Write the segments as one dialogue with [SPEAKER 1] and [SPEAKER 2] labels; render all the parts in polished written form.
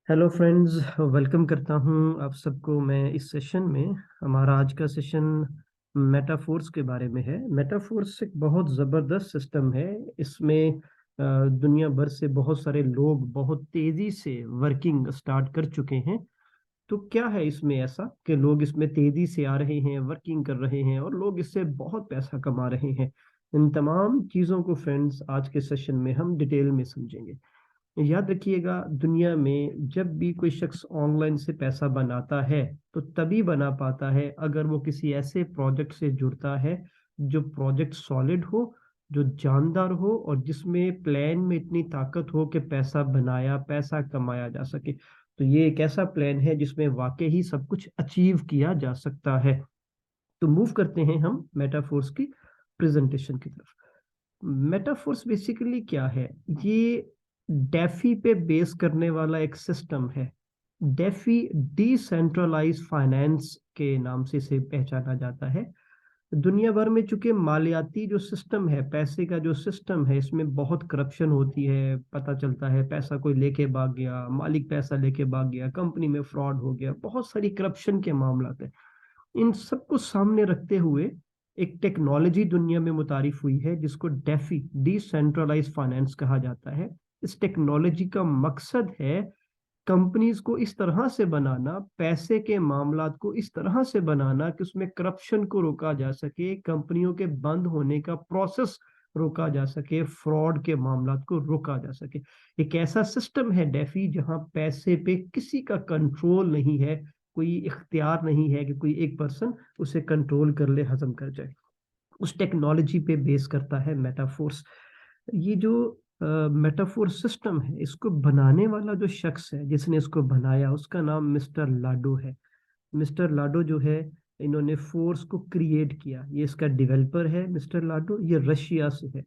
[SPEAKER 1] Hello friends, welcome करता हूं आप सबको मैं इस सेशन में। हमारा आज का सेशन मेटाफोर्स के बारे में है। मेटाफोर्स एक बहुत ज़बरदस्त सिस्टम है। इसमें दुनिया भर से बहुत सारे लोग बहुत तेज़ी से वर्किंग स्टार्ट कर चुके हैं। तो क्या है इसमें ऐसा कि लोग इसमें तेज़ी से आ रहे हैं, वर्किंग कर रहे हैं और लोग इससे बहुत पैसा कमा रहे हैं। इन तमाम चीज़ों को फ्रेंड्स आज के सेशन में हम डिटेल में समझेंगे। याद रखिएगा, दुनिया में जब भी कोई शख्स ऑनलाइन से पैसा बनाता है तो तभी बना पाता है अगर वो किसी ऐसे प्रोजेक्ट से जुड़ता है जो प्रोजेक्ट सॉलिड हो, जो जानदार हो और जिसमें प्लान में इतनी ताकत हो कि पैसा बनाया पैसा कमाया जा सके। तो ये एक ऐसा प्लान है जिसमें वाकई ही सब कुछ अचीव किया जा सकता है। तो मूव करते हैं हम मेटाफोर्स की प्रेजेंटेशन की तरफ। मेटाफोर्स बेसिकली क्या है? ये डेफी पे बेस करने वाला एक सिस्टम है। डेफी डिसेंट्रलाइज फाइनेंस के नाम से इसे पहचाना जाता है। दुनिया भर में चूंकि मालियाती जो सिस्टम है, पैसे का जो सिस्टम है, इसमें बहुत करप्शन होती है। पता चलता है पैसा कोई लेके भाग गया, मालिक पैसा लेके भाग गया, कंपनी में फ्रॉड हो गया, बहुत सारी करप्शन के मामला है। इन सबको सामने रखते हुए एक टेक्नोलॉजी दुनिया में मुतारिफ हुई है जिसको डेफी डिसेंट्रलाइज फाइनेंस कहा जाता है। इस टेक्नोलॉजी का मकसद है कंपनीज को इस तरह से बनाना, पैसे के मामलात को इस तरह से बनाना कि उसमें करप्शन को रोका जा सके, कंपनियों के बंद होने का प्रोसेस रोका जा सके, फ्रॉड के मामलात को रोका जा सके। एक ऐसा सिस्टम है डेफी जहां पैसे पे किसी का कंट्रोल नहीं है, कोई इख्तियार नहीं है कि कोई एक पर्सन उसे कंट्रोल कर ले, हजम कर जाए। उस टेक्नोलॉजी पे बेस करता है मेटाफोर्स। ये जो मेटाफोर सिस्टम है, इसको बनाने वाला जो शख्स है जिसने इसको बनाया, उसका नाम मिस्टर लाडो है। मिस्टर लाडो जो है, इन्होंने फोर्स को क्रिएट किया। ये इसका डेवलपर है मिस्टर लाडो, ये रशिया से है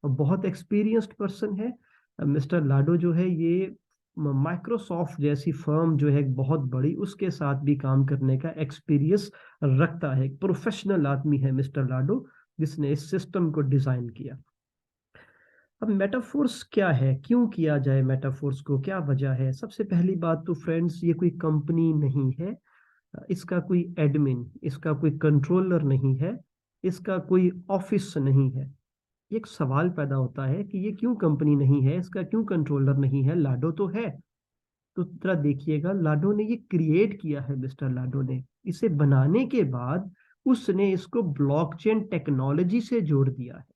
[SPEAKER 1] और बहुत एक्सपीरियंस्ड पर्सन है। मिस्टर लाडो जो है ये माइक्रोसॉफ्ट जैसी फर्म जो है एक बहुत बड़ी, उसके साथ भी काम करने का एक्सपीरियंस रखता है। एक प्रोफेशनल आदमी है मिस्टर लाडो जिसने इस सिस्टम को डिजाइन किया। अब मेटाफोर्स क्या है, क्यों किया जाए मेटाफोर्स को, क्या वजह है? सबसे पहली बात तो फ्रेंड्स, ये कोई कंपनी नहीं है, इसका कोई एडमिन, इसका कोई कंट्रोलर नहीं है, इसका कोई ऑफिस नहीं है। एक सवाल पैदा होता है कि ये क्यों कंपनी नहीं है, इसका क्यों कंट्रोलर नहीं है, लाडो तो है। तो जरा देखिएगा, लाडो ने ये क्रिएट किया है। मिस्टर लाडो ने इसे बनाने के बाद उसने इसको ब्लॉकचेन टेक्नोलॉजी से जोड़ दिया है।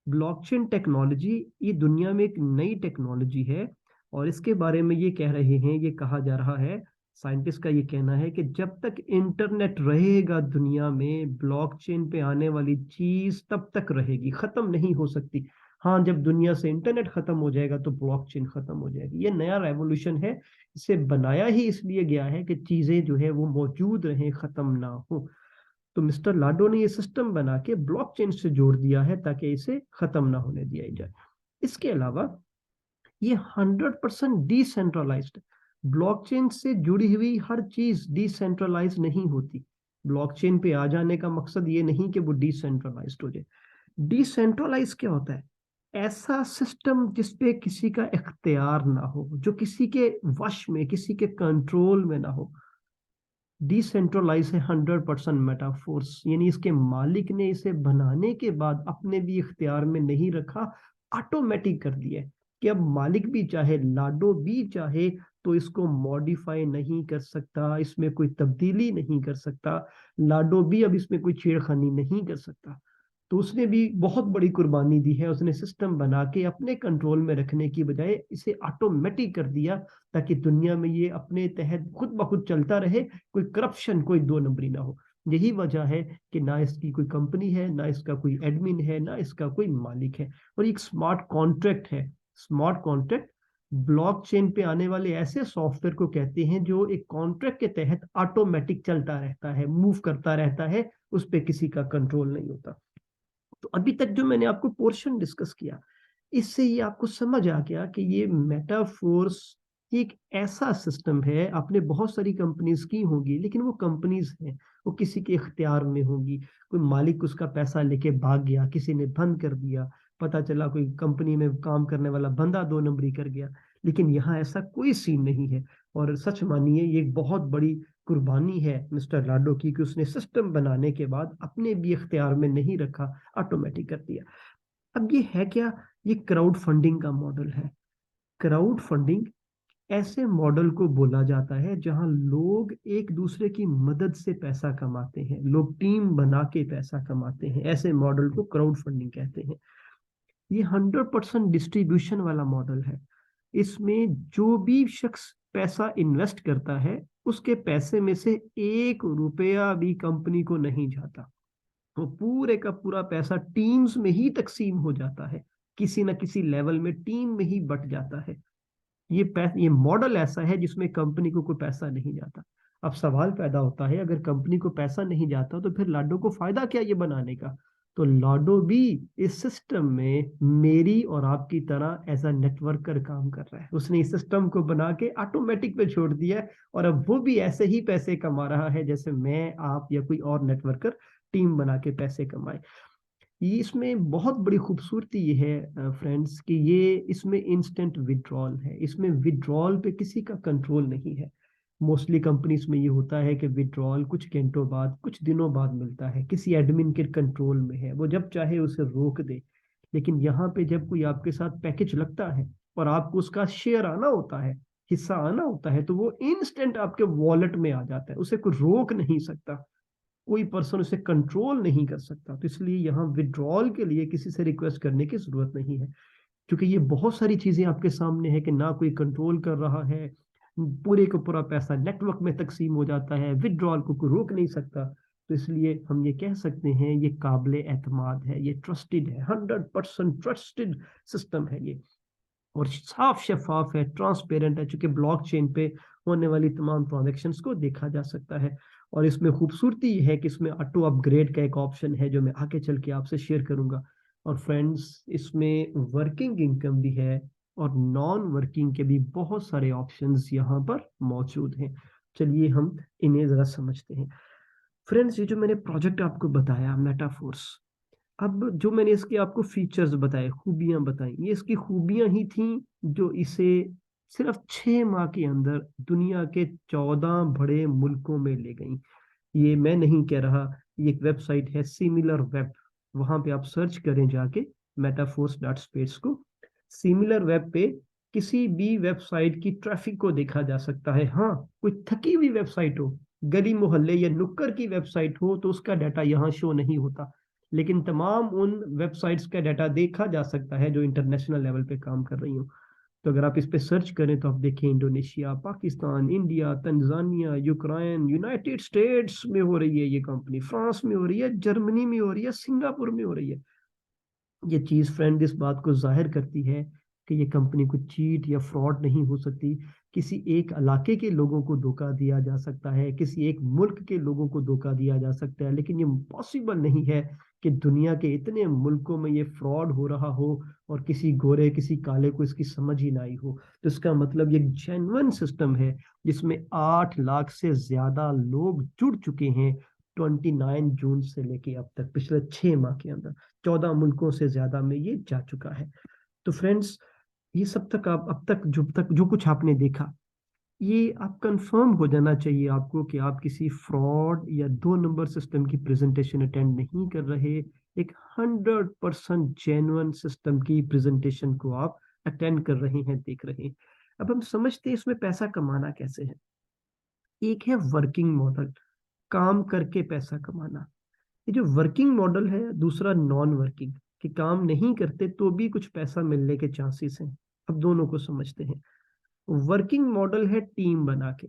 [SPEAKER 1] ब्लॉकचेन टेक्नोलॉजी ये दुनिया में एक नई टेक्नोलॉजी है और इसके बारे में ये कह रहे हैं, ये कहा जा रहा है, साइंटिस्ट का ये कहना है कि जब तक इंटरनेट रहेगा दुनिया में, ब्लॉकचेन पे आने वाली चीज तब तक रहेगी, खत्म नहीं हो सकती। हाँ, जब दुनिया से इंटरनेट खत्म हो जाएगा तो ब्लॉकचेन खत्म हो जाएगी। ये नया रेवोल्यूशन है। इसे बनाया ही इसलिए गया है कि चीजें जो है वो मौजूद रहें, खत्म ना हो। तो मिस्टर लाडो ने ये सिस्टम बना के ब्लॉकचेन से जोड़ दिया है ताकि इसे खत्म ना होने दिया जाए। इसके अलावा ये 100% डिसेंट्रलाइज्ड। ब्लॉकचेन से जुड़ी हुई हर चीज डिसेंट्रलाइज नहीं होती। ब्लॉकचेन पे आ जाने का मकसद ये नहीं कि वो डिसेंट्रलाइज्ड हो जाए। डिसेंट्रलाइज क्या होता है? ऐसा सिस्टम जिसपे किसी का इख्तियार ना हो, जो किसी के वश में, किसी के कंट्रोल में ना हो। डिसेंट्रलाइज है 100% मेटाफोर्स, यानी इसके मालिक ने इसे बनाने के बाद अपने भी इख्तियार में नहीं रखा, ऑटोमेटिक कर दिया कि अब मालिक भी चाहे, लाडो भी चाहे, तो इसको मॉडिफाई नहीं कर सकता, इसमें कोई तब्दीली नहीं कर सकता। लाडो भी अब इसमें कोई छेड़खानी नहीं कर सकता। तो उसने भी बहुत बड़ी कुर्बानी दी है। उसने सिस्टम बना के अपने कंट्रोल में रखने की बजाय इसे ऑटोमेटिक कर दिया ताकि दुनिया में ये अपने तहत खुद ब खुद चलता रहे, कोई करप्शन, कोई दो नंबरी ना हो। यही वजह है कि ना इसकी कोई कंपनी है, ना इसका कोई एडमिन है, ना इसका कोई मालिक है। और एक स्मार्ट कॉन्ट्रैक्ट है। स्मार्ट कॉन्ट्रैक्ट ब्लॉकचेन पे आने वाले ऐसे सॉफ्टवेयर को कहते हैं जो एक कॉन्ट्रैक्ट के तहत ऑटोमेटिक चलता रहता है, मूव करता रहता है, उस पर किसी का कंट्रोल नहीं होता। तो अभी तक जो मैंने आपको पोर्शन डिस्कस किया, इससे ये आपको समझ आ गया कि ये मेटाफोर्स एक ऐसा सिस्टम है। आपने बहुत सारी कंपनीज की होंगी, लेकिन वो कंपनीज हैं, वो किसी के इख्तियार में होंगी। कोई मालिक उसका पैसा लेके भाग गया, किसी ने बंद कर दिया, पता चला कोई कंपनी में काम करने वाला बंदा दो नंबरी कर गया। लेकिन यहाँ ऐसा कोई सीन नहीं है। और सच मानिए ये एक बहुत बड़ी कुर्बानी है मिस्टर लाडो की कि उसने सिस्टम बनाने के बाद अपने भी इख्तियार में नहीं रखा, ऑटोमेटिक कर दिया। अब ये है क्या? ये क्राउड फंडिंग का मॉडल है। क्राउड फंडिंग ऐसे मॉडल को बोला जाता है जहां लोग एक दूसरे की मदद से पैसा कमाते हैं, लोग टीम बना के पैसा कमाते हैं। ऐसे मॉडल को क्राउड फंडिंग कहते हैं। ये 100% डिस्ट्रीब्यूशन वाला मॉडल है। इसमें जो भी शख्स पैसा इन्वेस्ट करता है उसके पैसे में से 1 रुपया भी कंपनी को नहीं जाता। वो पूरे का पूरा पैसा टीम्स में ही तकसीम हो जाता है, किसी ना किसी लेवल में टीम में ही बट जाता है। ये मॉडल ऐसा है जिसमें कंपनी को कोई पैसा नहीं जाता। अब सवाल पैदा होता है, अगर कंपनी को पैसा नहीं जाता तो फिर लाडो को फायदा क्या ये बनाने का? तो लाडो भी इस सिस्टम में मेरी और आपकी तरह एज अ नेटवर्कर काम कर रहा है। उसने इस सिस्टम को बना के ऑटोमेटिक पे छोड़ दिया है, और अब वो भी ऐसे ही पैसे कमा रहा है जैसे मैं, आप या कोई और नेटवर्कर टीम बना के पैसे कमाए। ये इसमें बहुत बड़ी खूबसूरती ये है फ्रेंड्स कि ये इसमें इंस्टेंट विड्रॉल है। इसमें विड्रॉल पे किसी का कंट्रोल नहीं है। मोस्टली कंपनीज में ये होता है कि विड्रॉल कुछ घंटों बाद, कुछ दिनों बाद मिलता है, किसी एडमिन के कंट्रोल में है, वो जब चाहे उसे रोक दे। लेकिन यहाँ पे जब कोई आपके साथ पैकेज लगता है और आपको उसका शेयर आना होता है, हिस्सा आना होता है, तो वो इंस्टेंट आपके वॉलेट में आ जाता है, उसे कोई रोक नहीं सकता, कोई पर्सन उसे कंट्रोल नहीं कर सकता। तो इसलिए यहाँ विड्रॉल के लिए किसी से रिक्वेस्ट करने की जरूरत नहीं है, क्योंकि ये बहुत सारी चीजें आपके सामने है कि ना कोई कंट्रोल कर रहा है, पूरे का पूरा पैसा नेटवर्क में तकसीम हो जाता है, विड्रॉल को कोई रोक नहीं सकता। तो इसलिए हम ये कह सकते हैं ये काबिल एतमाद है, ये ट्रस्टेड है, 100% ट्रस्टेड सिस्टम है ये। और साफ शफाफ है, ट्रांसपेरेंट है, चूंकि ब्लॉकचेन पे होने वाली तमाम ट्रांजेक्शन्स को देखा जा सकता है। और इसमें खूबसूरती ये है कि इसमें ऑटो अपग्रेड का एक ऑप्शन है जो मैं आगे चल के आपसे शेयर करूंगा। और फ्रेंड्स, इसमें वर्किंग इनकम भी है और नॉन वर्किंग के भी बहुत सारे ऑप्शंस यहाँ पर मौजूद हैं। चलिए हम इन्हें जरा समझते हैं। फ्रेंड्स, ये जो मैंने प्रोजेक्ट आपको बताया मेटाफोर्स, अब जो मैंने इसके आपको फीचर्स बताए, खूबियां बताई, ये इसकी खूबियां ही थी जो इसे सिर्फ 6 माह के अंदर दुनिया के 14 बड़े मुल्कों में ले गई। ये मैं नहीं कह रहा, ये एक वेबसाइट है सिमिलर वेब, वहां पे आप सर्च करें जाके मेटाफोर्स डॉट स्पेस को। सिमिलर वेब पे किसी भी वेबसाइट की ट्रैफिक को देखा जा सकता है। हाँ, कोई थकी हुई वेबसाइट हो, गली मोहल्ले या नुक्कड़ की वेबसाइट हो, तो उसका डाटा यहाँ शो नहीं होता। लेकिन तमाम उन वेबसाइट्स का डाटा देखा जा सकता है जो इंटरनेशनल लेवल पे काम कर रही हो। तो अगर आप इस पे सर्च करें तो आप देखें Indonesia, Pakistan, India, Tanzania, Ukraine, United states में हो रही है ये कंपनी, फ्रांस में हो रही है, जर्मनी में हो रही है, सिंगापुर में हो रही है। ये चीज फ्रेंड इस बात को जाहिर करती है कि ये कंपनी कुछ चीट या फ्रॉड नहीं हो सकती। किसी एक इलाके के लोगों को धोखा दिया जा सकता है, किसी एक मुल्क के लोगों को धोखा दिया जा सकता है, लेकिन ये पॉसिबल नहीं है कि दुनिया के इतने मुल्कों में ये फ्रॉड हो रहा हो और किसी गोरे किसी काले को इसकी समझ ही ना आई हो। तो इसका मतलब ये जेन्युइन सिस्टम है जिसमें 8 लाख से ज्यादा लोग जुड़ चुके हैं 29 जून से लेके अब तक, पिछले 6 माह के अंदर 14 मुल्कों से ज्यादा में ये जा चुका है। तो फ्रेंड्स, ये सब तक आप अब तक जो कुछ आपने देखा, ये आप कंफर्म हो जाना चाहिए आपको कि आप किसी फ्रॉड या 2 नंबर सिस्टम की प्रेजेंटेशन अटेंड नहीं कर रहे। एक 100% जेन्युइन सिस्टम की प्रेजेंटेशन को आप अटेंड कर रहे हैं, देख रहे हैं। अब हम समझते हैं इसमें पैसा कमाना कैसे है। एक है वर्किंग मॉडल, काम करके पैसा कमाना। ये जो वर्किंग मॉडल है, दूसरा नॉन वर्किंग, कि काम नहीं करते तो भी कुछ पैसा मिलने के चांसेस हैं। अब दोनों को समझते हैं। वर्किंग मॉडल है टीम बना के,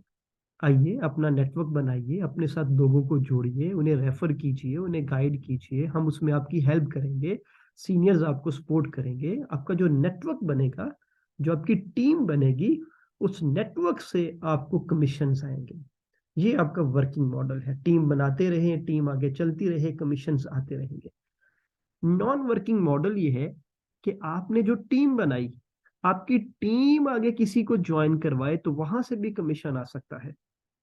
[SPEAKER 1] आइए अपना नेटवर्क बनाइए, अपने साथ लोगों को जोड़िए, उन्हें रेफर कीजिए, उन्हें गाइड कीजिए, हम उसमें आपकी हेल्प करेंगे, सीनियर्स आपको सपोर्ट करेंगे। आपका जो नेटवर्क बनेगा, जो आपकी टीम बनेगी, उस नेटवर्क से आपको कमीशंस आएंगे। ये आपका वर्किंग मॉडल है। टीम बनाते रहे, टीम आगे चलती रहे, कमीशंस आते रहेंगे। नॉन वर्किंग मॉडल ये है कि आपने जो टीम बनाई, आपकी टीम आगे किसी को ज्वाइन करवाए तो वहां से भी कमीशन आ सकता है,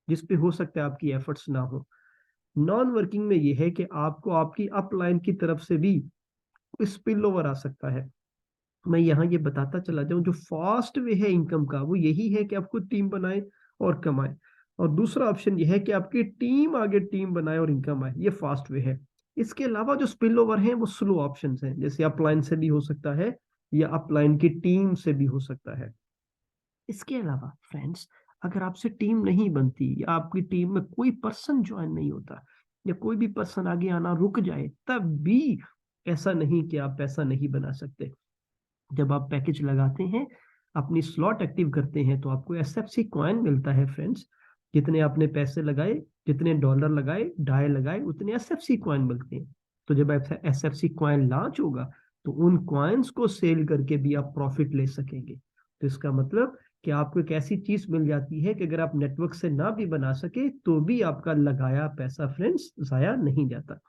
[SPEAKER 1] जिसपे हो सकता है आपकी एफर्ट्स ना हो। नॉन वर्किंग में यह है कि आपको आपकी अपलाइन की तरफ से भी स्पिल ओवर आ सकता है। मैं यहाँ ये बताता चला जाऊं, जो फास्ट वे है इनकम का वो यही है कि आपको टीम बनाए और कमाए, और दूसरा ऑप्शन ये है कि आपकी टीम आगे टीम बनाए और इनकम आए, ये फास्ट वे है। इसके अलावा जो स्पिल ओवर है वो स्लो ऑप्शन है, जैसे अपलाइन से भी हो सकता है या अपलाइन की टीम से भी हो सकता है। इसके अलावा फ्रेंड्स, अगर आपसे टीम नहीं बनती या आपकी टीम में कोई पर्सन ज्वाइन नहीं होता या कोई भी पर्सन आगे आना रुक जाए, तब भी ऐसा नहीं कि आप पैसा नहीं बना सकते। जब आप पैकेज लगाते हैं, अपनी स्लॉट एक्टिव करते हैं, तो आपको एसएफसी कॉइन मिलता है फ्रेंड्स। जितने आपने पैसे लगाए, जितने डॉलर लगाए, डाई लगाए, उतने एसएफसी कॉइन मिलते हैं। तो जब एसएफसी कॉइन लॉन्च होगा तो उन कॉइन्स को सेल करके भी आप प्रॉफिट ले सकेंगे। तो इसका मतलब कि आपको एक ऐसी चीज मिल जाती है कि अगर आप नेटवर्क से ना भी बना सके तो भी आपका लगाया पैसा फ्रेंड्स जाया नहीं जाता।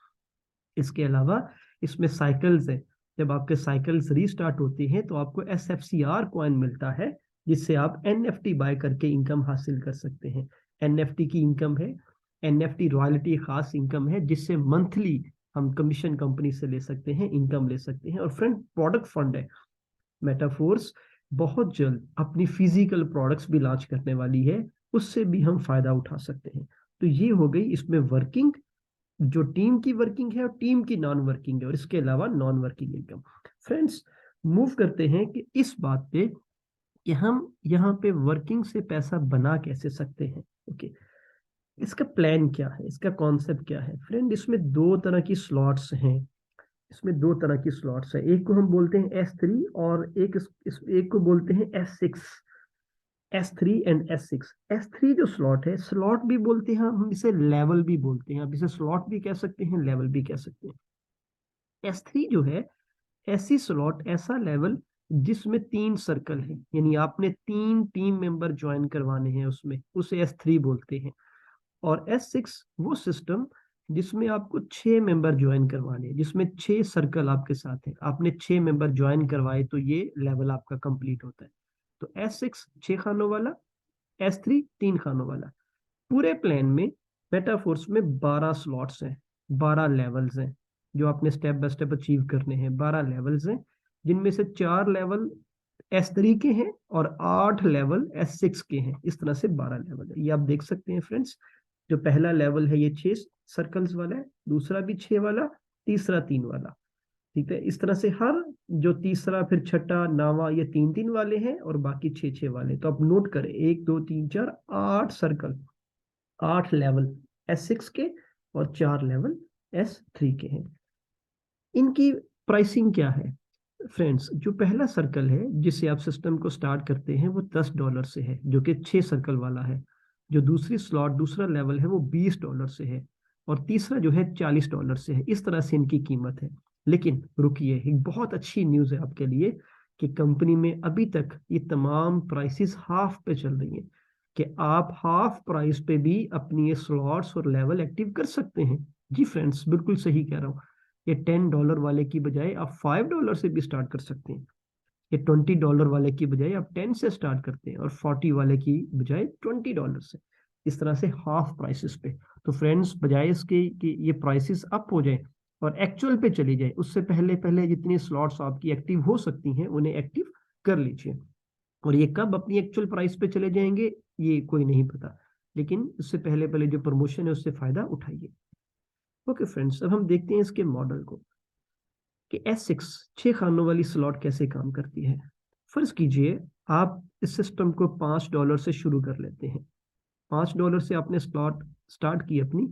[SPEAKER 1] इसके अलावा इसमें साइकिल्स है। जब आपके साइकिल्स रीस्टार्ट होती हैं तो आपको SFCR कॉइन मिलता है, जिससे आप NFT बाय करके इनकम हासिल कर सकते हैं। NFT की इनकम है, NFT रॉयल्टी खास इनकम है, जिससे मंथली हम कमीशन कंपनी से ले सकते हैं, इनकम ले सकते हैं। और फ्रेंड, प्रोडक्ट फंड है। मेटाफोर्स बहुत जल्द अपनी फिजिकल प्रोडक्ट्स भी लॉन्च करने वाली है, उससे भी हम फायदा उठा सकते हैं। तो ये हो गई इसमें वर्किंग, जो टीम की वर्किंग है और टीम की नॉन वर्किंग है, और इसके अलावा non working income. Friends, move करते हैं कि इस बात पे कि हम यहाँ पे वर्किंग से पैसा बना कैसे सकते हैं। ओके, इसका प्लान क्या है, इसका कॉन्सेप्ट क्या है फ्रेंड? इसमें दो तरह की स्लॉट्स हैं। इसमें दो तरह की स्लॉट्स है, एक को हम बोलते हैं S3 और एक को बोलते हैं S6। S3 and S6। S3 जो स्लॉट है, स्लॉट भी बोलते हैं हम इसे, लेवल भी बोलते हैं। अब इसे स्लॉट भी कह सकते हैं, लेवल भी कह सकते हैं। S3 जो है, ऐसी स्लॉट, ऐसा लेवल जिसमें 3 सर्कल है, यानी आपने 3 टीम मेंबर ज्वाइन करवाने हैं उसमें, उसे S3 बोलते हैं। और S6 वो सिस्टम जिसमें आपको 6 मेंबर ज्वाइन करवाने हैं, जिसमें 6 सर्कल आपके साथ है, आपने 6 मेंबर ज्वाइन करवाए तो ये लेवल आपका कंप्लीट होता है। तो S6 6 खानों वाला, S3 3 खानों वाला। पूरे प्लान में मेटाफोर्स में 12 स्लॉट्स हैं, 12 लेवल्स हैं जो आपने स्टेप बाय स्टेप अचीव करने हैं। 12 लेवल्स हैं, जिनमें से 4 लेवल S3 के हैं और 8 लेवल S6 के हैं। इस तरह से 12 लेवल है, ये आप देख सकते हैं फ्रेंड्स। जो पहला लेवल है ये 6 सर्कल्स वाला है, दूसरा भी 6 वाला, तीसरा 3 वाला। ठीक है, इस तरह से हर जो तीसरा फिर छठा नावा ये 3 3 वाले हैं और बाकी 6 6 वाले। तो आप नोट करें, 1 2 3 4 8 सर्कल, 8 लेवल S6 के और 4 लेवल S3 के हैं। इनकी प्राइसिंग क्या है फ्रेंड्स? जो पहला सर्कल है जिससे आप सिस्टम को स्टार्ट करते हैं वो $10 से है, जो कि 6 सर्कल वाला है। जो दूसरी स्लॉट, दूसरा लेवल है वो $20 से है, और तीसरा जो है $40 से है। इस तरह से इनकी कीमत है। लेकिन रुकिए, एक बहुत अच्छी न्यूज़ है आपके लिए कि कंपनी में अभी तक ये तमाम प्राइसेस हाफ पे चल रही हैं, कि आप हाफ प्राइस पे भी अपनी ये स्लॉट्स और लेवल एक्टिव कर सकते हैं। जी फ्रेंड्स, बिल्कुल सही कह रहा हूँ। ये $10 वाले की बजाय आप $5 से भी स्टार्ट कर सकते हैं। ये $20 वाले की बजाय आप 10 से स्टार्ट करते हैं, और 40 वाले की बजाय $20 से। इस तरह से हाफ प्राइसेस पे। तो फ्रेंड्स, बजाय इसके कि ये प्राइसेस अप हो जाए और एक्चुअल पे चली जाए, उससे पहले पहले जितनी स्लॉट्स आपकी एक्टिव हो सकती हैं उन्हें एक्टिव कर लीजिए। और ये कब अपनी एक्चुअल प्राइस पे चले जाएंगे ये कोई नहीं पता, लेकिन उससे पहले पहले जो प्रमोशन है उससे फायदा उठाइए। ओके फ्रेंड्स, अब हम देखते हैं इसके मॉडल को कि S6 6 खानों वाली स्लॉट कैसे काम करती है। फर्ज कीजिए आप इस सिस्टम को $5 से शुरू कर लेते हैं। $5 से आपने स्लॉट स्टार्ट की अपनी।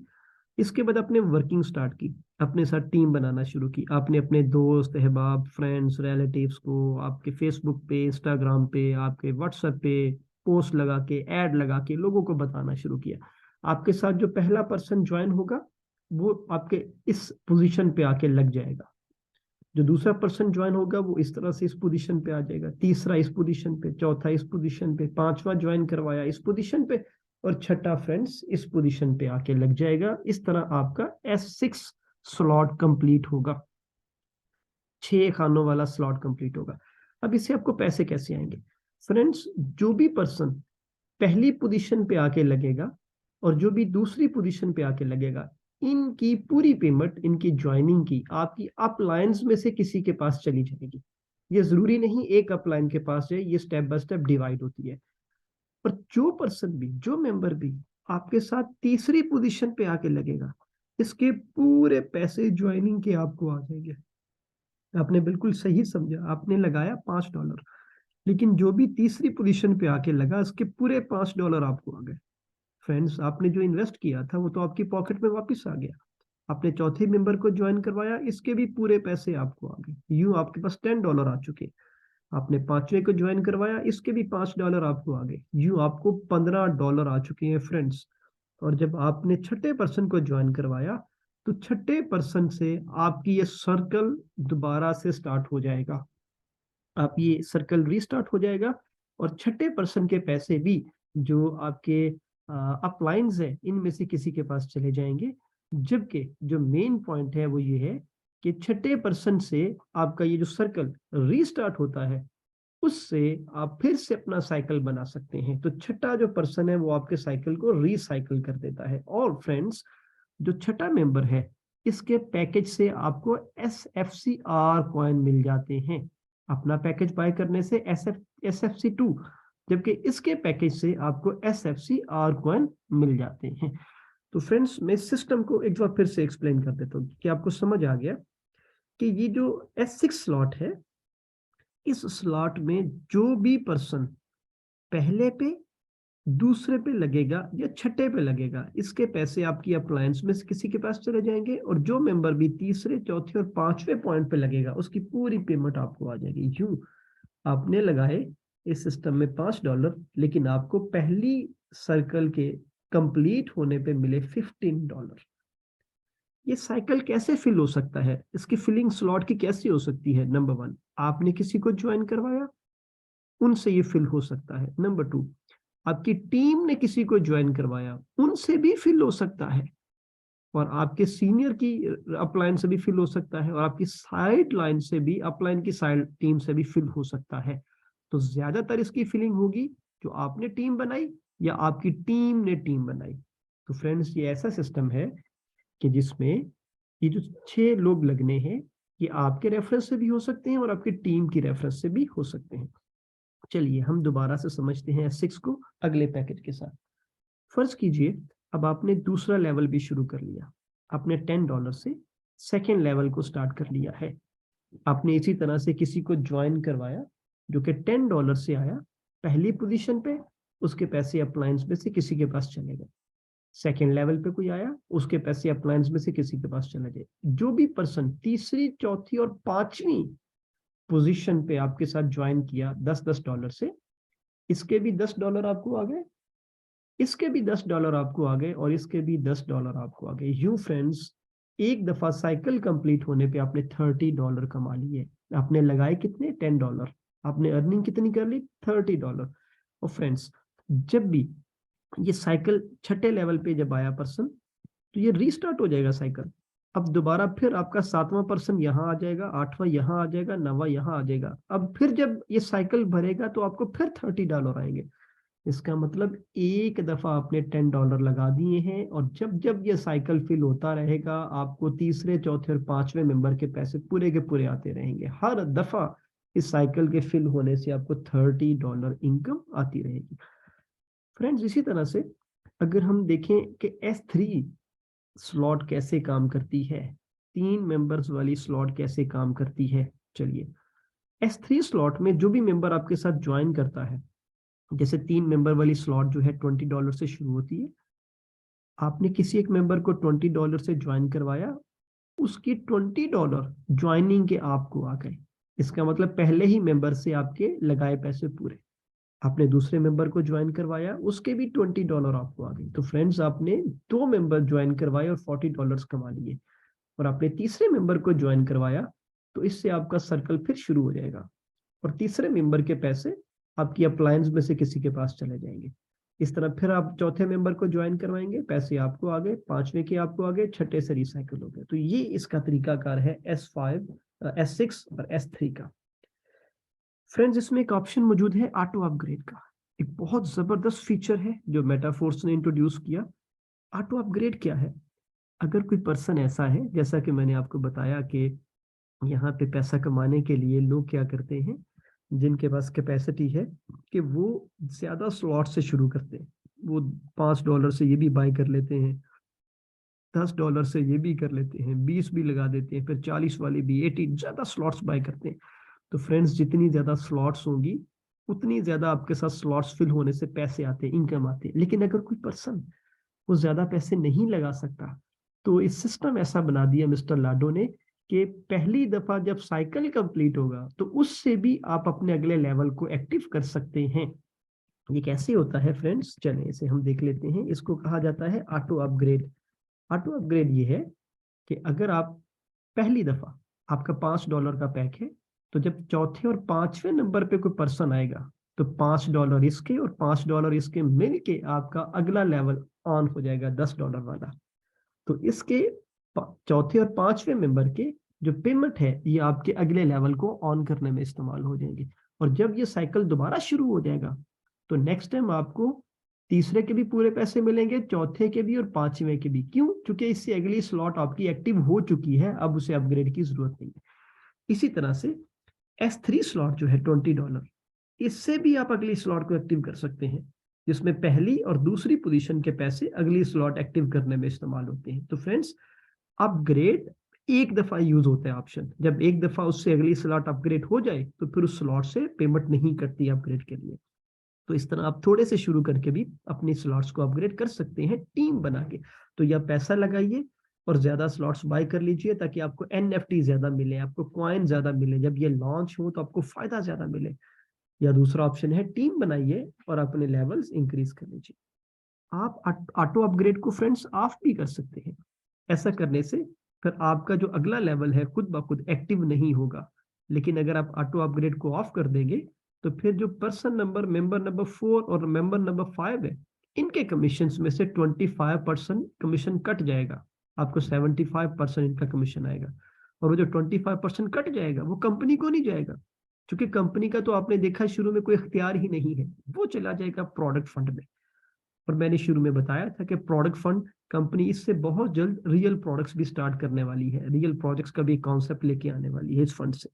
[SPEAKER 1] इसके बाद आपने वर्किंग स्टार्ट की, अपने साथ टीम बनाना शुरू की। आपने अपने दोस्त, अहबाब, फ्रेंड्स, रिलेटिव्स को आपके फेसबुक पे, इंस्टाग्राम पे, आपके व्हाट्सएप पे पोस्ट लगा के, ऐड लगा के लोगों को बताना शुरू किया। आपके साथ जो पहला पर्सन ज्वाइन होगा वो आपके इस पोजीशन पे आके लग जाएगा। जो दूसरा पर्सन ज्वाइन होगा वो इस तरह से इस पोजीशन पे आ जाएगा, तीसरा इस पोजीशन पे, चौथा इस पोजीशन पे, पांचवा ज्वाइन करवाया इस पोजीशन पे, और छठा फ्रेंड्स इस पोजीशन पे आके लग जाएगा। इस तरह आपका S6 स्लॉट कंप्लीट होगा, 6 खानों वाला स्लॉट कंप्लीट होगा। अब इससे आपको पैसे कैसे आएंगे फ्रेंड्स? जो भी पर्सन पहली पोजीशन पे आके लगेगा और जो भी दूसरी पोजीशन पे आके लगेगा, इनकी पूरी पेमेंट, इनकी ज्वाइनिंग की, आपकी अपलायंस में से किसी के पास चली जाएगी। ये जरूरी नहीं एक अपलाइन के पास है, ये स्टेप बाय स्टेप डिवाइड होती है। पर जो पर्सन भी, जो मेंबर भी आपके साथ तीसरी पोजीशन पे आके लगेगा, इसके पूरे पैसे ज्वाइनिंग के आपको आ जाएंगे। आपने बिल्कुल सही समझा, आपने लगाया $5, लेकिन जो भी तीसरी पोजीशन पे आके लगा, इसके पूरे $5 आपको आ गए। फ्रेंड्स, आपने जो इन्वेस्ट किया था वो तो आपकी पॉकेट में वापस आ गया। आपने चौथे मेंबर को ज्वाइन करवाया, इसके भी पूरे पैसे आपको आ गए, यूं आपके पास $10 आ चुके। आपने पांचवें को ज्वाइन करवाया, इसके भी $5 आपको आ गए, यूं आपको $15 आ चुके हैं फ्रेंड्स। और जब आपने छठे पर्सन को ज्वाइन करवाया, तो छठे पर्सन से आपकी ये सर्कल दोबारा से स्टार्ट हो जाएगा। आप ये सर्कल रीस्टार्ट हो जाएगा और छठे पर्सन के पैसे भी जो आपके अपलाइंस है, इनमें से किसी के पास चले जाएंगे। जबकि जो मेन पॉइंट है वो ये है कि छठे पर्सन से आपका ये जो सर्कल रीस्टार्ट होता है, उससे आप फिर से अपना साइकिल बना सकते हैं। तो छठा जो पर्सन है वो आपके साइकिल को रीसाइकिल कर देता है। और फ्रेंड्स, जो छठा मेंबर है, इसके पैकेज से आपको SFCR कॉइन मिल जाते हैं। अपना पैकेज बाय करने से SFC2, जबकि इसके पैकेज से आपको SFCR कॉइन मिल जाते हैं। तो फ्रेंड्स, मैं सिस्टम को एक बार फिर से एक्सप्लेन कर देता हूँ कि आपको समझ आ गया कि ये जो S6 स्लॉट है, इस स्लॉट में जो भी पर्सन पहले पे, दूसरे पे लगेगा या छठे पे लगेगा, इसके पैसे आपकी अप्लायंस में से किसी के पास चले जाएंगे। और जो मेंबर भी तीसरे, चौथे और पांचवें पॉइंट पे लगेगा, उसकी पूरी पेमेंट आपको आ जाएगी। यूं आपने लगाए इस सिस्टम में $5, लेकिन आपको पहली सर्कल के कंप्लीट होने पे मिले $15। ये साइकिल कैसे फिल हो सकता है, इसकी फिलिंग स्लॉट की कैसे हो सकती है? नंबर 1, आपने किसी को ज्वाइन करवाया, उनसे ये फिल हो सकता है। नंबर 2, आपकी टीम ने किसी को ज्वाइन करवाया, उनसे भी फिल हो सकता है। और आपके सीनियर की अपलाइन से भी फिल हो सकता है, और आपकी साइड लाइन से भी, अपलाइन की साइड टीम से भी फिल हो सकता है। तो ज्यादातर इसकी फिलिंग होगी जो आपने टीम बनाई या आपकी टीम ने टीम बनाई। तो फ्रेंड्स, ये ऐसा सिस्टम है कि जिसमें ये जो 6 लोग लगने हैं, ये आपके रेफरेंस से भी हो सकते हैं और आपकी टीम की रेफरेंस से भी हो सकते हैं। चलिए हम दोबारा से समझते हैं S6 को अगले पैकेज के साथ। फर्ज कीजिए अब आपने दूसरा लेवल भी शुरू कर लिया, आपने $10 से सेकेंड लेवल को स्टार्ट कर लिया है। आपने इसी तरह से किसी को ज्वाइन करवाया जो कि $10 से आया पहली पोजीशन पे, उसके पैसे अप्लायंस में से किसी के पास चले गए। सेकेंड लेवल पे कोई आया, उसके पैसे अप्लायंस में से किसी के पास चले गए। जो भी पर्सन तीसरी, चौथी और पांचवी पोजीशन पे आपके साथ ज्वाइन किया $10 से, इसके भी $10 आपको आ गए, इसके भी $10 आपको आ गए, और इसके भी $10 आपको आ गए। यूं फ्रेंड्स, एक दफा साइकिल कंप्लीट होने पे आपने $30 कमा लिए। आपने लगाए कितने? $10। आपने अर्निंग कितनी कर ली? $30। और फ्रेंड्स, जब भी ये साइकिल छठे लेवल पे जब आया पर्सन, तो ये रीस्टार्ट हो जाएगा साइकिल। अब दोबारा फिर आपका 7वां पर्सन यहाँ आ जाएगा, 8वां यहाँ आ जाएगा, 9वां यहाँ आ जाएगा। अब फिर जब ये साइकिल भरेगा तो आपको फिर $30 आएंगे। इसका मतलब एक दफा आपने $10 लगा दिए हैं, और जब जब ये साइकिल फिल होता रहेगा, आपको तीसरे, चौथे और पांचवें मेंबर के पैसे पूरे के पूरे आते रहेंगे। हर दफा इस साइकिल के फिल होने से आपको $30 इनकम आती रहेगी। फ्रेंड्स, इसी तरह से अगर हम देखें कि S3 स्लॉट कैसे काम करती है, 3 मेंबर्स वाली स्लॉट कैसे काम करती है, चलिए। S3 स्लॉट में जो भी मेंबर आपके साथ ज्वाइन करता है, जैसे 3 मेंबर वाली स्लॉट जो है $20 से शुरू होती है। आपने किसी एक मेंबर को $20 से ज्वाइन करवाया, उसकी $20 ज्वाइनिंग के आपको आ गए। इसका मतलब पहले ही मेंबर से आपके लगाए पैसे पूरे। आपने दूसरे मेंबर को ज्वाइन करवाया, उसके भी $20 आपको आ गए। तो फ्रेंड्स, आपने 2 मेंबर ज्वाइन करवाए और $40 कमा लिए। और आपने तीसरे मेंबर को ज्वाइन करवाया, तो इससे आपका सर्कल फिर शुरू हो जाएगा, और तीसरे मेंबर के पैसे आपकी अप्लायंस में से किसी के पास चले जाएंगे। इस तरह फिर आप चौथे मेंबर को ज्वाइन करवाएंगे, पैसे आपको आ गए, पांचवें के आपको आ गए, छठे से रिसाइकिल हो गए। तो ये इसका तरीकाकार है S5, S6 और S3 का। फ्रेंड्स, इसमें एक ऑप्शन मौजूद है ऑटो अपग्रेड का। एक बहुत जबरदस्त फीचर है जो मेटाफोर्स ने इंट्रोड्यूस किया। ऑटो अपग्रेड क्या है? अगर कोई पर्सन ऐसा है, जैसा कि मैंने आपको बताया कि यहाँ पे पैसा कमाने के लिए लोग क्या करते हैं, जिनके पास कैपेसिटी है कि वो ज्यादा स्लॉट से शुरू करते हैं। वो $5 से ये भी बाय कर लेते हैं, $10 से ये भी कर लेते हैं, 20 भी लगा देते हैं, फिर 40 वाले भी, 80 ज्यादा स्लॉट्स बाय करते हैं। तो फ्रेंड्स, जितनी ज्यादा स्लॉट्स होंगी उतनी ज्यादा आपके साथ स्लॉट्स फिल होने से पैसे आते हैं, इनकम आते हैं। लेकिन अगर कोई पर्सन वो ज्यादा पैसे नहीं लगा सकता, तो इस सिस्टम ऐसा बना दिया मिस्टर लाडो ने कि पहली दफा जब साइकिल कंप्लीट होगा तो उससे भी आप अपने अगले लेवल को एक्टिव कर सकते हैं। ये कैसे होता है फ्रेंड्स, चलें इसे हम देख लेते हैं। इसको कहा जाता है ऑटो अपग्रेड। ऑटो अपग्रेड ये है कि अगर आप पहली दफा, आपका $5 का पैक है, तो जब चौथे और पांचवें नंबर पे कोई पर्सन आएगा तो $5 इसके और $5 इसके मिल के आपका अगला लेवल ऑन हो जाएगा, $10 वाला। तो इसके चौथे और पांचवें मेंबर के जो पेमेंट है ये आपके अगले लेवल को ऑन करने में इस्तेमाल हो जाएंगे। और जब ये साइकिल दोबारा शुरू हो जाएगा तो नेक्स्ट टाइम आपको तीसरे के भी पूरे पैसे मिलेंगे, चौथे के भी और पांचवें के भी। क्यों? क्योंकि इससे अगली स्लॉट आपकी एक्टिव हो चुकी है, अब उसे अपग्रेड की जरूरत नहीं है। इसी तरह से S3 स्लॉट जो है $20, इससे भी आप अगली स्लॉट को एक्टिव कर सकते हैं, जिसमें पहली और दूसरी पोजीशन के पैसे अगली स्लॉट एक्टिव करने में इस्तेमाल होते हैं। तो फ्रेंड्स, अपग्रेड एक दफा यूज होता है ऑप्शन, जब एक दफा उससे अगली स्लॉट अपग्रेड हो जाए तो फिर उस स्लॉट से पेमेंट नहीं करती अपग्रेड के लिए। तो इस तरह आप थोड़े से शुरू करके भी अपनी स्लॉट्स को अपग्रेड कर सकते हैं टीम बना के। तो या पैसा लगाइए और ज्यादा स्लॉट्स बाय कर लीजिए ताकि आपको NFT ज्यादा मिले, आपको कॉइन ज्यादा मिले, जब ये लॉन्च हो तो आपको फायदा ज्यादा मिले। या दूसरा ऑप्शन है टीम बनाइए और अपने लेवल्स इंक्रीज कर लीजिए। आप ऑटो अपग्रेड को फ्रेंड्स ऑफ भी कर सकते हैं। ऐसा करने से फिर आपका जो अगला लेवल है खुद ब खुद एक्टिव नहीं होगा। लेकिन अगर आप ऑटो अपग्रेड को ऑफ कर देंगे तो फिर जो पर्सन नंबर, मेंबर नंबर 4 और मेंबर नंबर 5 है, इनके कमीशन में से 25% कमीशन कट जाएगा। आपको 75% इनका कमीशन आएगा। और वो जो 25% कट जाएगा वो कंपनी को नहीं जाएगा, क्योंकि कंपनी का तो आपने देखा शुरू में कोई इख्तियार ही नहीं है, वो चला जाएगा प्रोडक्ट फंड में। और मैंने शुरू में बताया था कि प्रोडक्ट फंड कंपनी इससे बहुत जल्द रियल प्रोडक्ट्स भी स्टार्ट करने वाली है, रियल प्रोजेक्ट्स का भी कॉन्सेप्ट लेके आने वाली है इस फंड से।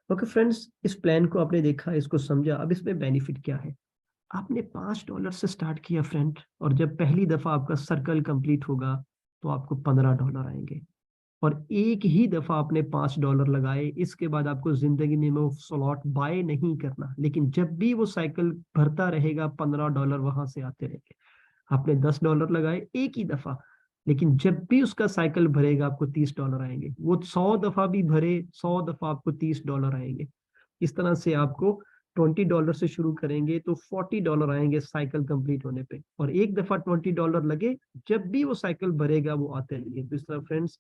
[SPEAKER 1] ओके फ्रेंड्स, इस प्लान को आपने देखा, इसको समझा। अब इसमें बेनिफिट क्या है? आपने $5 से स्टार्ट किया फ्रेंड, और जब पहली दफा आपका सर्कल कंप्लीट होगा तो आपको $15 आएंगे। और एक ही दफा आपने $5 लगाए, इसके बाद आपको जिंदगी में वो स्लॉट बाय नहीं करना। लेकिन जब भी वो साइकिल भरता रहेगा $15 वहां से आते रहेंगे। आपने $10 लगाए एक ही दफा, लेकिन जब भी उसका साइकिल भरेगा आपको $30 आएंगे। वो 100 दफा भी भरे, 100 दफा आपको $30 आएंगे। इस तरह से आपको $20 से शुरू करेंगे तो $40 आएंगे साइकिल कंप्लीट होने पे। और एक दफा $20 लगे, जब भी वो साइकिल भरेगा वो आते रहेंगे। तो इस तरह फ्रेंड्स,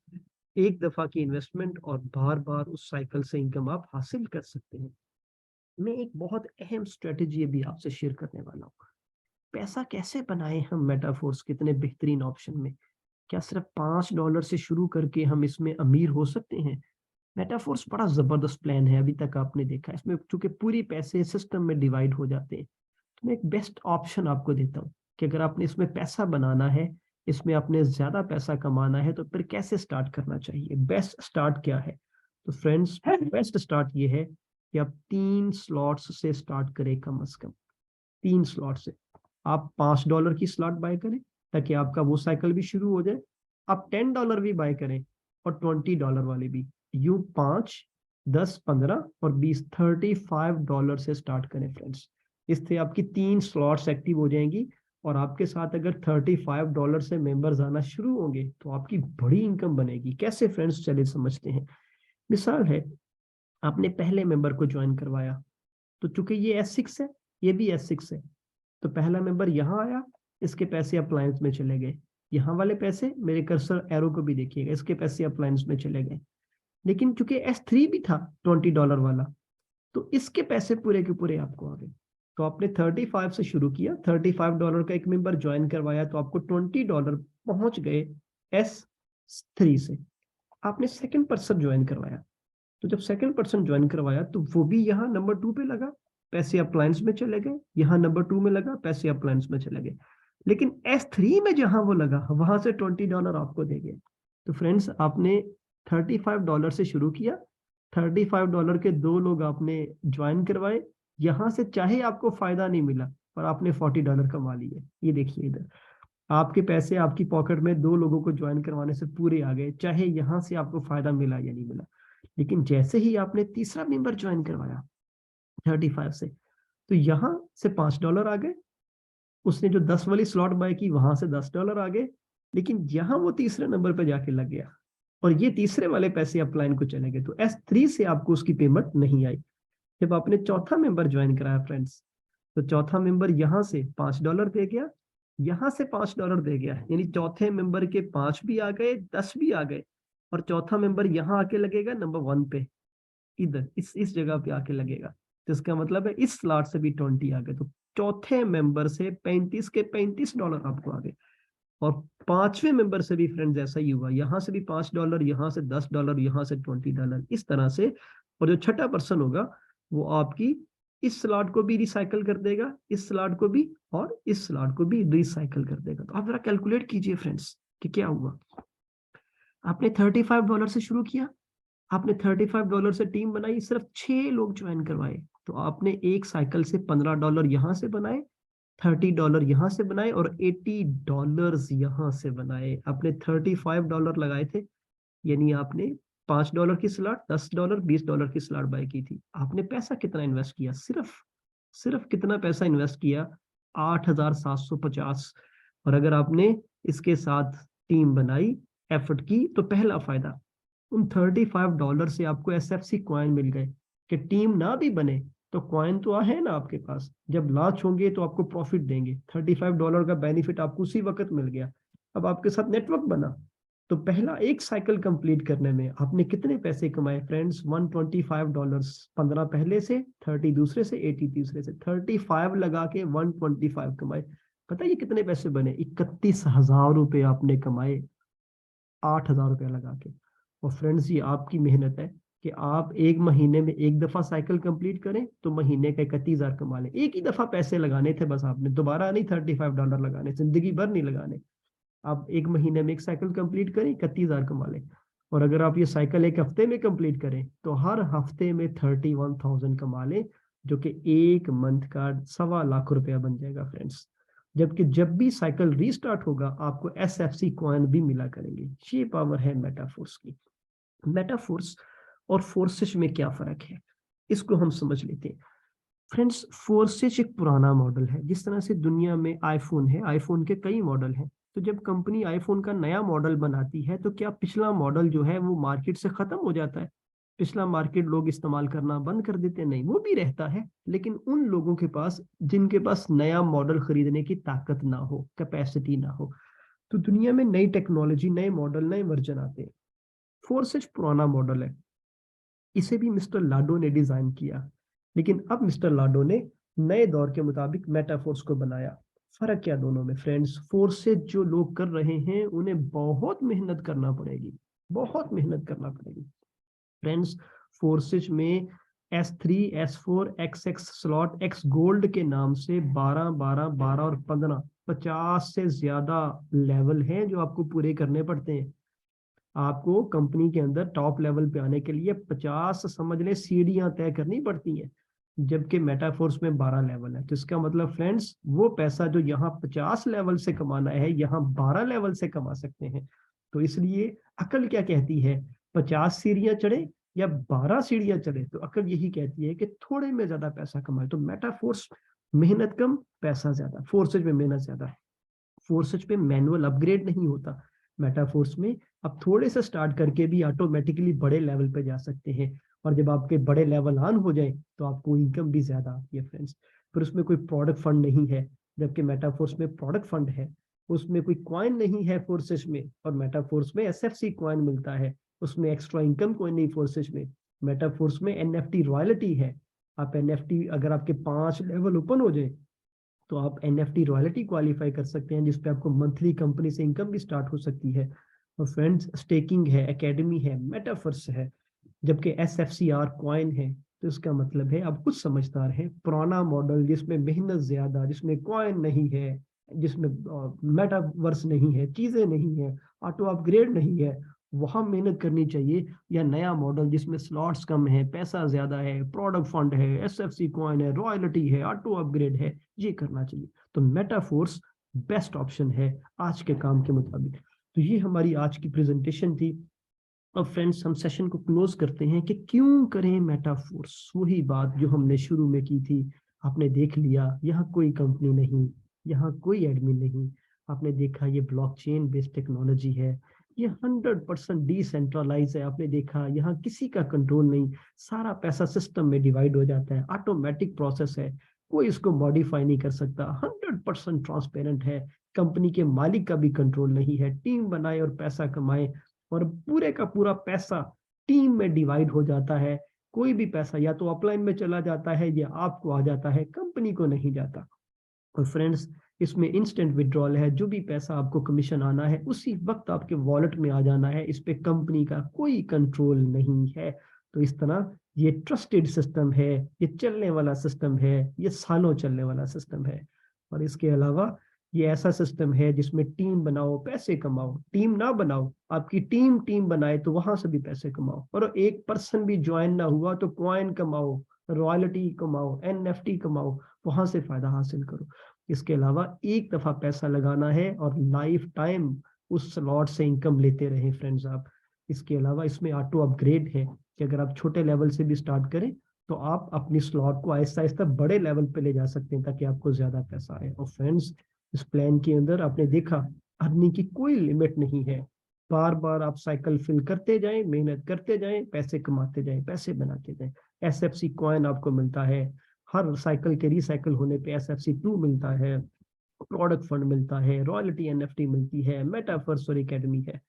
[SPEAKER 1] एक दफा की इन्वेस्टमेंट और बार बार उस साइकिल से इनकम आप हासिल कर सकते हैं। मैं एक बहुत अहम स्ट्रेटेजी अभी आपसे शेयर करने वाला हूँ। पैसा कैसे बनाए हम मेटाफोर्स के इतने बेहतरीन ऑप्शन में? क्या सिर्फ $5 से शुरू करके हम इसमें अमीर हो सकते हैं? मेटाफोर्स बड़ा जबरदस्त प्लान है, अभी तक आपने देखा। इसमें चूंकि पूरी पैसे सिस्टम में डिवाइड हो जाते हैं, तो मैं एक बेस्ट ऑप्शन आपको देता हूँ कि अगर आपने इसमें पैसा बनाना है, इसमें आपने ज्यादा पैसा कमाना है, तो फिर कैसे स्टार्ट करना चाहिए, बेस्ट स्टार्ट क्या है? तो फ्रेंड्स, बेस्ट स्टार्ट ये है कि आप 3 स्लॉट्स से स्टार्ट करें, कम से कम 3 स्लॉट से। आप $5 की स्लॉट बाय करें ताकि आपका वो साइकिल भी शुरू हो जाए। आप $10 भी बाय करें और $20 वाले भी। यू 5, 10, 15 और 20, $35 से स्टार्ट करें फ्रेंड्स। इससे आपकी 3 स्लॉट्स एक्टिव हो जाएंगी। और आपके साथ अगर $35 से मेंबर्स आना शुरू होंगे तो आपकी बड़ी इनकम बनेगी। कैसे फ्रेंड्स, चलिए समझते हैं। मिसाल है, आपने पहले मेंबर को ज्वाइन करवाया, तो चूंकि ये S6 है, ये भी S6 है, तो पहला मेंबर यहाँ आया, इसके पैसे अप्लायंस में चले गए। यहाँ वाले पैसे, मेरे कर्सर एरो को भी देखिएगा, इसके पैसे अप्लायंस में चले गए। लेकिन चूंकि S3 भी था $20 वाला, तो इसके पैसे पूरे के पूरे आपको आ गए। तो आपने 35 से शुरू किया, $35 का एक मेंबर ज्वाइन करवाया, तो आपको $20 पहुंच गए S3 से। आपने सेकंड पर्सन ज्वाइन करवाया, तो जब सेकंड पर्सन ज्वाइन करवाया तो वो भी यहाँ नंबर 2 पे लगा, पैसे अप्लायंस में चले गए। यहाँ नंबर 2 में लगा, पैसे अप्लायंस में चले गए। लेकिन S3 में जहां वो लगा, वहां से $20 आपको दे गए। तो फ्रेंड्स, आपने $35 से शुरू किया, $35 के 2 लोग आपने ज्वाइन करवाए। यहाँ से चाहे आपको फायदा नहीं मिला, पर आपने $40 कमा लिए। ये देखिए इधर, आपके पैसे आपकी पॉकेट में 2 लोगों को ज्वाइन करवाने से पूरे आ गए, चाहे यहाँ से आपको फायदा मिला या नहीं मिला। लेकिन जैसे ही आपने तीसरा मेंबर ज्वाइन करवाया 35 से, तो यहाँ से $5 आ गए। उसने जो 10 वाली स्लॉट बाय की, वहां से $10 आ गए। लेकिन यहाँ वो तीसरे नंबर पे जाके लग गया, और ये तीसरे वाले पैसे अपलाइन को चले गए, तो S3 से आपको उसकी पेमेंट नहीं आई। जब आपने चौथा मेंबर ज्वाइन कराया फ्रेंड्स, तो चौथा मेंबर यहाँ से $5 दे गया, यहाँ से $5 दे गया, यानी चौथे मेंबर के 5 भी आ गए, 10 भी आ गए, और चौथा मेंबर यहाँ आके लगेगा नंबर 1 पे, इधर इस जगह पे आके लगेगा। तो इसका मतलब है इस स्लॉट से भी 20 आ गए, तो चौथे मेंबर से 35 के $35 आपको आ गए। और पांचवें मेंबर से भी फ्रेंड्स ऐसा ही हुआ, यहाँ से भी $5, यहाँ से $10, यहाँ से $20, इस तरह से। और जो छठा पर्सन होगा वो आपकी इस स्लॉट को भी रिसाइकल कर देगा, इस स्लॉट को भी, और इस स्लॉट को भी रिसाइकल कर देगा। तो आप जरा कैलकुलेट कीजिए फ्रेंड्स कि क्या हुआ। आपने $35 से शुरू किया, आपने $35 से टीम बनाई, सिर्फ 6 लोग ज्वाइन करवाए, तो आपने एक साइकिल से $15 यहाँ से बनाए, $30 यहाँ से बनाए, और $80 यहाँ से बनाए। आपने $35 लगाए थे, यानी आपने $5 की स्लॉट, $10, $20 की स्लॉट बाय की थी। आपने पैसा कितना इन्वेस्ट किया? सिर्फ कितना पैसा इन्वेस्ट किया? 8,750। और अगर आपने इसके साथ टीम बनाई, एफर्ट की, तो पहला फायदा, उन $35 से आपको SFC कॉइन मिल गए कि टीम ना भी बने तो कॉइन तो है ना आपके पास, जब लॉन्च होंगे तो आपको प्रॉफिट देंगे। $35 का बेनिफिट आपको उसी वक्त मिल गया। अब आपके साथ नेटवर्क बना, तो पहला एक साइकिल कंप्लीट करने में आपने कितने पैसे कमाए फ्रेंड्स? $125, 15 पहले से, 30 दूसरे से, 80 तीसरे से, 35 लगा के 125 कमाए। पता है ये कितने पैसे बने? 31,000 रुपए आपने कमाए, 8,000 रुपया लगा के। और फ्रेंड्स ये आपकी मेहनत है कि आप एक महीने में एक दफा साइकिल कंप्लीट करें तो महीने का 31,000 कमा लें। एक ही दफा पैसे लगाने थे बस, आपने दोबारा नहीं $35 लगाने, जिंदगी भर नहीं लगाने। आप एक महीने में एक साइकिल कंप्लीट करें, 31,000 कमा लें। और अगर आप ये साइकिल एक हफ्ते में कंप्लीट करें तो हर हफ्ते में 31,000 कमा लें, जो कि एक मंथ का 2.25 लाख रुपया बन जाएगा फ्रेंड्स। जबकि जब भी साइकिल रीस्टार्ट होगा आपको SFC कॉइन भी मिला करेंगे। ये पावर है मेटाफोर्स की। मेटाफोर्स और फोर्सेज में क्या फर्क है, इसको हम समझ लेते हैं। फ्रेंड्स, फोर्सेज एक पुराना मॉडल है। जिस तरह से दुनिया में आईफोन है, आईफोन के कई मॉडल हैं, तो जब कंपनी आईफोन का नया मॉडल बनाती है तो क्या पिछला मॉडल जो है वो मार्केट से खत्म हो जाता है? पिछला मार्केट लोग इस्तेमाल करना बंद कर देते हैं? नहीं, वो भी रहता है, लेकिन उन लोगों के पास जिनके पास नया मॉडल खरीदने की ताकत ना हो, कैपेसिटी ना हो। तो दुनिया में नई टेक्नोलॉजी, नए मॉडल, नए वर्जन आते हैं। फोर्सेज पुराना मॉडल है, इसे भी मिस्टर लाडो ने डिजाइन किया, लेकिन अब मिस्टर लाडो ने नए दौर के मुताबिक मेटाफोर्स को बनाया। फर्क क्या दोनों में फ्रेंड्स? फोर्सेज जो लोग कर रहे हैं उन्हें बहुत मेहनत करना पड़ेगी, बहुत मेहनत करना पड़ेगी फ्रेंड्स। फोर्सेज में S3, S4, XX slot, X gold के नाम से 12, 12, 12 और 15, 50 से ज्यादा लेवल हैं जो आपको पूरे करने पड़ते हैं। आपको कंपनी के अंदर टॉप लेवल पे आने के लिए 50 समझ ले सीढ़ियां तय करनी पड़ती हैं, जबकि मेटाफोर्स में 12 लेवल है। तो इसका मतलब फ्रेंड्स, वो पैसा जो यहाँ 50 लेवल से कमाना है, यहाँ 12 लेवल से कमा सकते हैं। तो इसलिए अकल क्या कहती है, 50 सीढ़ियां चढ़े या 12 सीढ़ियां चढ़े? तो अकल यही कहती है कि थोड़े में ज्यादा पैसा कमाए। तो मेटाफोर्स मेहनत कम, पैसा ज्यादा, फोर्सेज में मेहनत ज्यादा। फोर्सेज पे मैनुअल अपग्रेड नहीं होता। मेटाफोर्स में आप थोड़े से स्टार्ट करके भी ऑटोमेटिकली बड़े लेवल पे जा सकते हैं, और जब आपके बड़े लेवल ऑन हो जाए तो आपको इनकम भी ज्यादा आती है फ्रेंड्स। फिर उसमें कोई प्रोडक्ट फंड नहीं है, जबकि मेटाफोर्स में प्रोडक्ट फंड है। उसमें कोई कॉइन नहीं है फोर्सेज में, और मेटाफोर्स में SFC कॉइन मिलता है। उसमें एक्स्ट्रा इनकम कोई नहीं फोर्सेज में। मेटाफोर्स में NFT रॉयल्टी है। आप NFT, अगर आपके 5 लेवल ओपन हो जाए तो आप NFT रॉयल्टी क्वालिफाई कर सकते हैं, जिसपे आपको मंथली कंपनी से इनकम भी स्टार्ट हो सकती है। और फ्रेंड्स, स्टेकिंग है, एकेडमी है, मेटाफर्स है, जबकि SFCR कॉइन है। तो इसका मतलब है आप कुछ समझदार हैं। पुराना मॉडल जिसमें मेहनत ज्यादा, जिसमें कॉइन नहीं है, जिसमें मेटावर्स नहीं है, चीजें नहीं है, ऑटो अपग्रेड नहीं है, वहाँ मेहनत करनी चाहिए, या नया मॉडल जिसमें स्लॉट्स कम है, पैसा ज़्यादा है, प्रोडक्ट फंड है, एसएफसी कॉइन है, रॉयल्टी है, ऑटो अपग्रेड है, ये करना चाहिए। तो मेटाफोर्स बेस्ट ऑप्शन है आज के काम के मुताबिक। तो ये हमारी आज की प्रेजेंटेशन थी। अब फ्रेंड्स हम सेशन को क्लोज करते हैं कि क्यों करें मेटाफोर्स। वही बात जो हमने शुरू में की थी, आपने देख लिया यहाँ कोई कंपनी नहीं, यहाँ कोई एडमिन नहीं, आपने देखा ये ब्लॉकचेन बेस्ड टेक्नोलॉजी है, ये 100% डिसेंट्रलाइज है, आपने देखा यहाँ किसी का कंट्रोल नहीं, सारा पैसा सिस्टम में डिवाइड हो जाता है, ऑटोमेटिक प्रोसेस है, कोई इसको मॉडिफाई नहीं कर सकता, 100% ट्रांसपेरेंट है, कंपनी के मालिक का भी कंट्रोल नहीं है, टीम बनाए और पैसा कमाए, और पूरे का पूरा पैसा टीम में डिवाइड हो जाता है, कोई भी पैसा या तो अपलाइन में चला जाता है या आपको आ जाता है, कंपनी को नहीं जाता। और फ्रेंड्स इसमें इंस्टेंट विड्रॉल है, जो भी पैसा आपको कमीशन आना है उसी वक्त आपके वॉलेट में आ जाना है, इस पे कंपनी का कोई कंट्रोल नहीं है। तो इस तरह ये ट्रस्टेड सिस्टम है, ये चलने वाला सिस्टम है, ये सालों चलने वाला सिस्टम है। और इसके अलावा ये ऐसा सिस्टम है जिसमें टीम बनाओ पैसे कमाओ, टीम ना बनाओ, आपकी टीम टीम बनाए तो वहां से भी पैसे कमाओ, और एक पर्सन भी ज्वाइन ना हुआ तो कॉइन कमाओ, रॉयल्टी कमाओ, एनएफटी कमाओ, वहां से फायदा हासिल करो। इसके अलावा एक दफा पैसा लगाना है और लाइफ टाइम उस स्लॉट से इनकम लेते रहे फ्रेंड्स आप। इसके अलावा इसमें ऑटो अपग्रेड है कि अगर आप छोटे लेवल से भी स्टार्ट करें तो आप अपनी स्लॉट को आहिस्ता आहिस्ता बड़े लेवल पे ले जा सकते हैं ताकि आपको ज्यादा पैसा आए। और फ्रेंड्स इस प्लान के अंदर आपने देखा अर्निंग की कोई लिमिट नहीं है, बार बार आप साइकिल फिल करते जाएं, मेहनत करते जाएं, पैसे कमाते जाएं, पैसे बनाते जाएं। एसएफसी कॉइन आपको मिलता है, हर साइकिल के रिसाइकिल होने पे SFC2 मिलता है, प्रोडक्ट फंड मिलता है, रॉयल्टी एनएफटी मिलती है, मेटाफोर्स और एकेडमी है।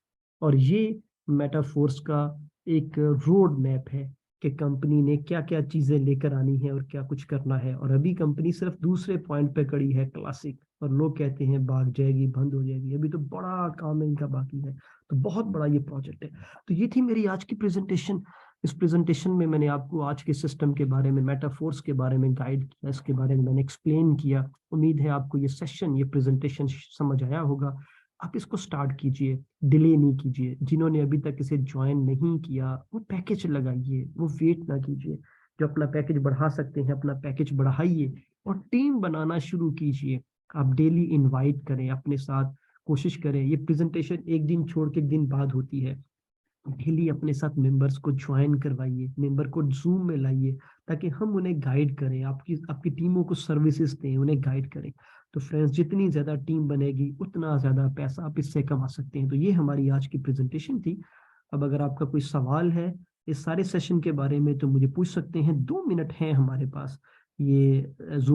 [SPEAKER 1] और ये मेटाफोर्स का एक रोड मैप है कि कंपनी ने क्या क्या चीजें लेकर आनी है और क्या कुछ करना है। और अभी कंपनी सिर्फ दूसरे पॉइंट पे खड़ी है, क्लासिक, और लोग कहते हैं भाग जाएगी, बंद हो जाएगी, अभी तो बड़ा काम है इनका बाकी है। तो बहुत बड़ा ये प्रोजेक्ट है। तो ये थी मेरी आज की प्रेजेंटेशन। इस प्रेजेंटेशन में मैंने आपको आज के सिस्टम के बारे में, मेटाफोर्स के बारे में गाइड किया, इसके बारे में मैंने एक्सप्लेन किया। उम्मीद है आपको ये सेशन, ये प्रेजेंटेशन समझ आया होगा। आप इसको स्टार्ट कीजिए, डिले नहीं कीजिए। जिन्होंने अभी तक इसे ज्वाइन नहीं किया वो पैकेज लगाइए, वो वेट ना कीजिए। जो अपना पैकेज बढ़ा सकते हैं अपना पैकेज बढ़ाइए और टीम बनाना शुरू कीजिए। आप डेली इनवाइट करें अपने साथ, कोशिश करें। ये प्रेजेंटेशन एक दिन छोड़ के एक दिन बाद होती है, डेली अपने साथ मेंबर्स को ज्वाइन करवाइए, मेंबर को जूम में लाइए ताकि हम उन्हें गाइड करें, आपकी आपकी टीमों को सर्विसेज दें, उन्हें गाइड करें। तो फ्रेंड्स जितनी ज्यादा टीम बनेगी उतना ज्यादा पैसा आप इससे कमा सकते हैं। तो ये हमारी आज की प्रेजेंटेशन थी। अब अगर आपका कोई सवाल है इस सारे सेशन के बारे में तो मुझे पूछ सकते हैं, 2 मिनट हैं हमारे पास। ये जूम